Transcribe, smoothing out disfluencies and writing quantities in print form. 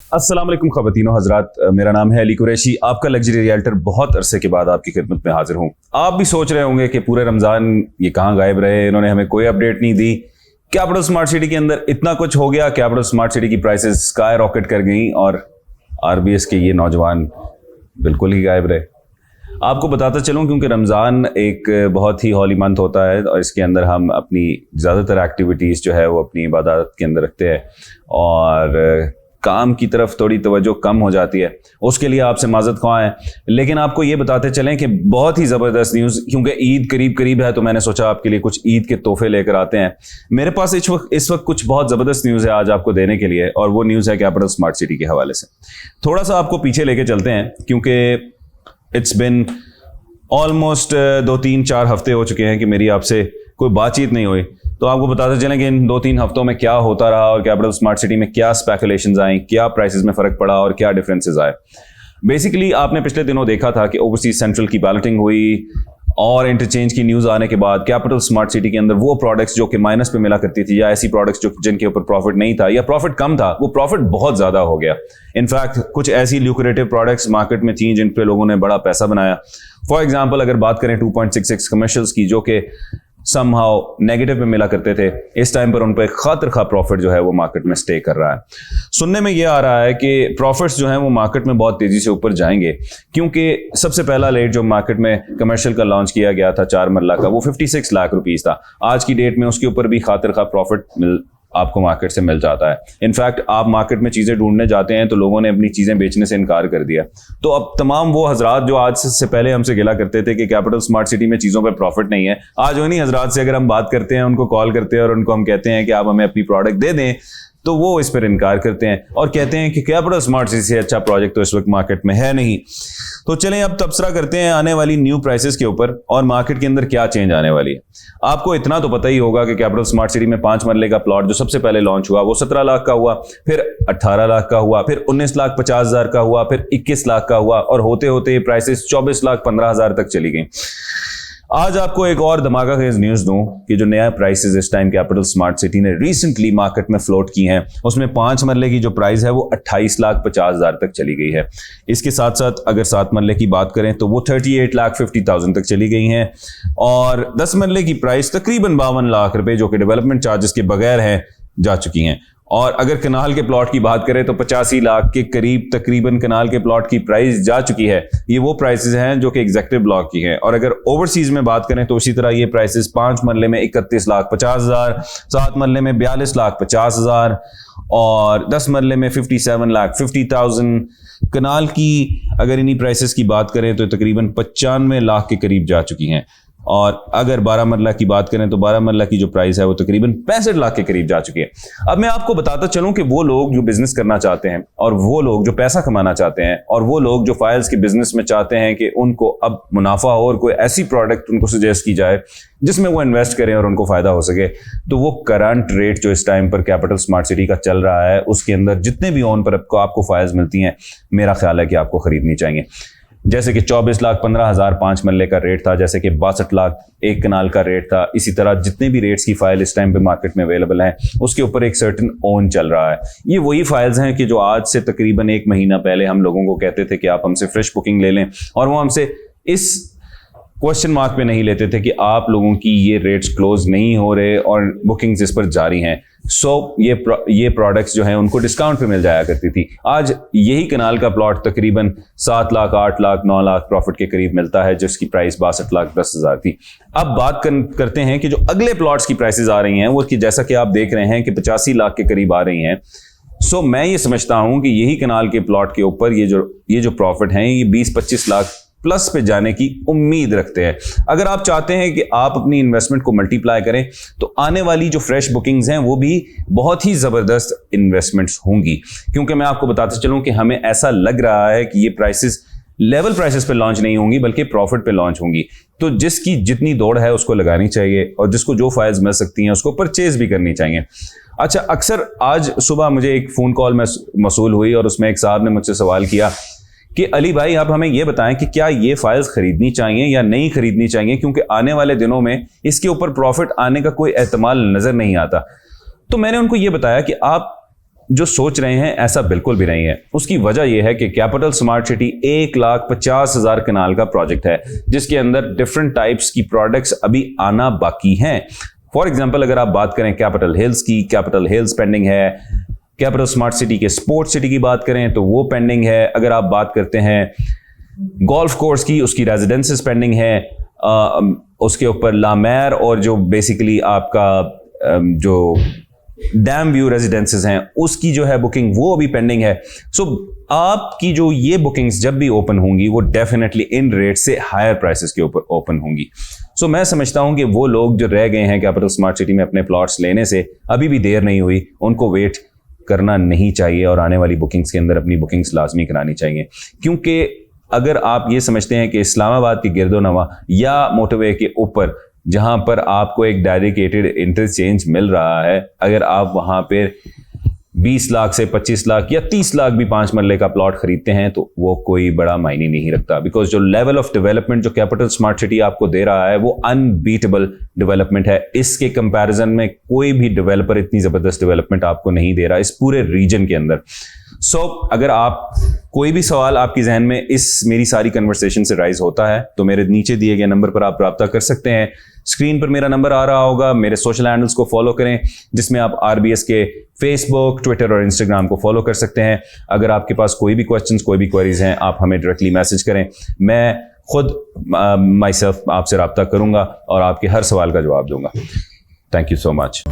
अस्सलाम वालेकुम ख़वातीनो हज़रात, मेरा नाम है अली कुरैशी। आपका लग्जरी रियल्टर बहुत अरसे के बाद आपकी खिदमत में हाजिर हूँ। आप भी सोच रहे होंगे कि पूरे रमज़ान ये कहाँ गायब रहे, इन्होंने हमें कोई अपडेट नहीं दी। कैपिटल स्मार्ट सिटी के अंदर इतना कुछ हो गया, कैपिटल स्मार्ट सिटी की प्राइसेस स्काई रॉकेट कर गई और आरबीएस के ये नौजवान बिल्कुल ही गायब रहे। आपको बताता चलूँ क्योंकि रमज़ान एक बहुत ही हॉली मंथ होता है और इसके अंदर हम अपनी ज़्यादातर एक्टिविटीज़ जो है वो अपनी इबादत के अंदर रखते हैं और काम की तरफ थोड़ी तवज्जो कम हो जाती है। उसके लिए आपसे माज़रत ख्वाह हैं, लेकिन आपको ये बताते चलें कि बहुत ही ज़बरदस्त न्यूज़, क्योंकि ईद करीब करीब है तो मैंने सोचा आपके लिए कुछ ईद के तोहफे लेकर आते हैं। मेरे पास इस वक्त कुछ बहुत ज़बरदस्त न्यूज़ है आज आपको देने के लिए, और वो न्यूज़ है कैपिटल स्मार्ट सिटी के हवाले से। थोड़ा सा आपको पीछे लेके चलते हैं क्योंकि इट्स बिन ऑलमोस्ट 2-3-4 हफ्ते हो चुके हैं कि मेरी आपसे कोई बातचीत नहीं हुई। तो आपको बताते चलें कि इन 2-3 हफ्तों में क्या होता रहा और कैपिटल स्मार्ट सिटी में क्या स्पेकुलेशंस आई, क्या प्राइसेस में फ़र्क पड़ा और क्या डिफरेंसेस आए। बेसिकली आपने पिछले दिनों देखा था कि ओवरसीज सेंट्रल की बैलेटिंग हुई और इंटरचेंज की न्यूज़ आने के बाद कैपिटल स्मार्ट सिटी के अंदर वो प्रोडक्ट्स जो कि माइनस पे मिला करती थी या ऐसी प्रोडक्ट्स जो जिनके ऊपर प्रॉफिट नहीं था या प्रॉफिट कम था, वो प्रॉफिट बहुत ज़्यादा हो गया। इनफैक्ट कुछ ऐसी ल्यूक्रेटिव प्रोडक्ट्स मार्केट में थी जिन पे लोगों ने बड़ा पैसा बनाया। फॉर एग्जाम्पल अगर बात करें 2.66 कमर्शियल्स की, जो कि समहाउ नेगेटिव में मिला करते थे, इस टाइम पर उन पर खातिर खा प्रॉफिट जो है वो मार्केट में स्टे कर रहा है। सुनने में ये आ रहा है कि प्रॉफिट्स जो हैं वो मार्केट में बहुत तेजी से ऊपर जाएंगे, क्योंकि सबसे पहला रेट जो मार्केट में कमर्शियल का लॉन्च किया गया था 4 मरला का, वो 56 लाख रुपीस था। आज की डेट में उसके ऊपर भी खातिर खा प्रॉफिट आपको मार्केट से मिल जाता है। इनफैक्ट आप मार्केट में चीज़ें ढूंढने जाते हैं तो लोगों ने अपनी चीज़ें बेचने से इनकार कर दिया। तो अब तमाम वो हजरात जो आज से पहले हमसे गिला करते थे कि कैपिटल स्मार्ट सिटी में चीज़ों पे प्रॉफिट नहीं है, आज उन्हीं हजरात से अगर हम बात करते हैं, उनको कॉल करते हैं और उनको हम कहते हैं कि आप हमें अपनी प्रोडक्ट दे दें, तो वो इस पर इनकार करते हैं और कहते हैं कि कैपिटल स्मार्ट सिटी से अच्छा प्रोजेक्ट तो इस वक्त मार्केट में है नहीं। तो चलें अब तबसरा करते हैं आने वाली न्यू प्राइसेस के ऊपर और मार्केट के अंदर क्या चेंज आने वाली है। आपको इतना तो पता ही होगा कि कैपिटल स्मार्ट सिटी में 5 मरले का प्लॉट जो सबसे पहले लॉन्च हुआ वो 17 लाख का हुआ, फिर 18 लाख का हुआ, फिर 19,50,000 का हुआ, फिर 21 लाख का हुआ और होते होते प्राइसेस 24,15,000 तक चली गई। आज आपको एक और धमाका खेज न्यूज़ दूं कि जो नया प्राइसेस इस टाइम कैपिटल स्मार्ट सिटी ने रिसेंटली मार्केट में फ्लोट की हैं, उसमें 5 मरले की जो प्राइस है वो 28,50,000 तक चली गई है। इसके साथ साथ अगर 7 मरले की बात करें तो वो 38,50,000 तक चली गई हैं और 10 मरले की प्राइस तकरीबन 52 लाख रुपए जो कि डेवलपमेंट चार्जेस के बगैर हैं जा चुकी हैं। और अगर कनाल के प्लॉट की बात करें तो 85 लाख के करीब तकरीबन कनाल के प्लॉट की प्राइस जा चुकी है। ये वो प्राइसेस हैं जो कि एग्जेक्टिव ब्लॉक की हैं। और अगर ओवरसीज में बात करें तो इसी तरह ये प्राइसेस 5 मरले में 31,50,000, 7 मरले में 42,50,000 और 10 मरले में 57,50,000। कनाल की अगर इन्हीं प्राइसेस की बात करें तो तकरीबन 95 लाख के करीब जा चुकी हैं। और अगर 12 मरला की बात करें तो 12 मरला की जो प्राइस है वो तकरीबन 65 लाख के करीब जा चुकी है। अब मैं आपको बताता चलूं कि वो लोग जो बिजनेस करना चाहते हैं और वो लोग जो पैसा कमाना चाहते हैं और वो लोग जो फाइल्स के बिजनेस में चाहते हैं कि उनको अब मुनाफा हो और कोई ऐसी प्रोडक्ट उनको सजेस्ट की जाए जिसमें वो इन्वेस्ट करें और उनको फायदा हो सके, तो वो करंट रेट जो इस टाइम पर कैपिटल स्मार्ट सिटी का चल रहा है उसके अंदर जितने भी ऑन पर आपको फाइल्स मिलती हैं, मेरा ख्याल है कि आपको खरीदनी चाहिए। जैसे कि 24,15,000 5 मरले का रेट था, जैसे कि 62 लाख एक कनाल का रेट था। इसी तरह जितने भी रेट्स की फाइल इस टाइम पे मार्केट में अवेलेबल हैं उसके ऊपर एक सर्टेन ओन चल रहा है। ये वही फाइल्स हैं कि जो आज से तकरीबन 1 महीना पहले हम लोगों को कहते थे कि आप हमसे फ्रेश बुकिंग ले लें, और वो हमसे इस क्वेश्चन मार्क पे नहीं लेते थे कि आप लोगों की ये रेट्स क्लोज नहीं हो रहे और बुकिंग्स इस पर जारी हैं। ये प्रोडक्ट्स जो हैं उनको डिस्काउंट पे मिल जाया करती थी। आज यही कनाल का प्लॉट तकरीबन 7 लाख, 8 लाख, 9 लाख प्रॉफिट के करीब मिलता है, जिसकी प्राइस 62,10,000 थी। अब बात करते हैं कि जो अगले प्लॉट्स की प्राइसेस आ रही हैं वो जैसा कि आप देख रहे हैं कि 85 लाख के करीब आ रही हैं। मैं ये समझता हूं कि यही कनाल के प्लॉट के ऊपर ये जो प्रॉफिट हैं ये 20-25 लाख प्लस पे जाने की उम्मीद रखते हैं। अगर आप चाहते हैं कि आप अपनी इन्वेस्टमेंट को मल्टीप्लाई करें तो आने वाली जो फ्रेश बुकिंग्स हैं वो भी बहुत ही ज़बरदस्त इन्वेस्टमेंट्स होंगी, क्योंकि मैं आपको बताते चलूं कि हमें ऐसा लग रहा है कि ये प्राइसेस लेवल प्राइसेस पे लॉन्च नहीं होंगी बल्कि प्रॉफिट पे लॉन्च होंगी। तो जिसकी जितनी दौड़ है उसको लगानी चाहिए और जिसको जो फाइल्स मिल सकती हैं उसको परचेज भी करनी चाहिए। अच्छा, अक्सर आज सुबह मुझे एक फ़ोन कॉल में मसूल हुई और उसमें एक साहब ने मुझसे सवाल किया कि अली भाई आप हमें ये बताएं कि क्या ये फाइल्स खरीदनी चाहिए या नहीं खरीदनी चाहिए, क्योंकि आने वाले दिनों में इसके ऊपर प्रॉफिट आने का कोई एहतमाल नज़र नहीं आता। तो मैंने उनको ये बताया कि आप जो सोच रहे हैं ऐसा बिल्कुल भी नहीं है। उसकी वजह यह है कि कैपिटल स्मार्ट सिटी 1,50,000 कनाल का प्रोजेक्ट है, जिसके अंदर डिफरेंट टाइप्स की प्रोडक्ट्स अभी आना बाकी हैं। फॉर एग्जाम्पल अगर आप बात करें कैपिटल हिल्स की, कैपिटल हिल्स पेंडिंग है। कैपिटल स्मार्ट सिटी के स्पोर्ट्स सिटी की बात करें तो वो पेंडिंग है। अगर आप बात करते हैं गोल्फ कोर्स की, उसकी रेजिडेंसेस पेंडिंग है। उसके ऊपर लामेर और जो बेसिकली आपका जो डैम व्यू रेजिडेंसेस हैं उसकी जो है बुकिंग वो अभी पेंडिंग है। सो आपकी जो ये बुकिंग्स जब भी ओपन होंगी वो डेफिनेटली इन रेट से हायर प्राइसेस के ऊपर ओपन होंगी। सो मैं समझता हूं कि वो लोग जो रह गए हैं कैपिटल स्मार्ट सिटी में अपने प्लॉट्स लेने से, अभी भी देर नहीं हुई, उनको वेट करना नहीं चाहिए और आने वाली बुकिंग्स के अंदर अपनी बुकिंग्स लाजमी करानी चाहिए। क्योंकि अगर आप ये समझते हैं कि इस्लामाबाद के गिरदोनवा या मोटरवे के ऊपर जहां पर आपको एक डेडिकेटेड इंटरचेंज मिल रहा है, अगर आप वहां पर 20 लाख से 25 लाख या 30 लाख भी 5 मरले का प्लॉट खरीदते हैं तो वो कोई बड़ा मायने नहीं रखता। बिकॉज जो लेवल ऑफ डेवलपमेंट जो कैपिटल स्मार्ट सिटी आपको दे रहा है वो अनबीटेबल डेवलपमेंट है। इसके कंपैरिजन में कोई भी डेवलपर इतनी जबरदस्त डेवलपमेंट आपको नहीं दे रहा इस पूरे रीजन के अंदर। सो अगर आप कोई भी सवाल आपकी जहन में इस मेरी सारी कन्वर्सेशन से राइज होता है तो मेरे नीचे दिए गए नंबर पर आप राब्ता कर सकते हैं। स्क्रीन पर मेरा नंबर आ रहा होगा। मेरे सोशल हैंडल्स को फॉलो करें जिसमें आप RBS के फेसबुक, ट्विटर और इंस्टाग्राम को फॉलो कर सकते हैं। अगर आपके पास कोई भी क्वेश्चंस, कोई भी क्वेरीज हैं, आप हमें डायरेक्टली मैसेज करें। मैं खुद माई सेल्फ आपसे राब्ता करूंगा और आपके हर सवाल का जवाब दूंगा। Thank you so much.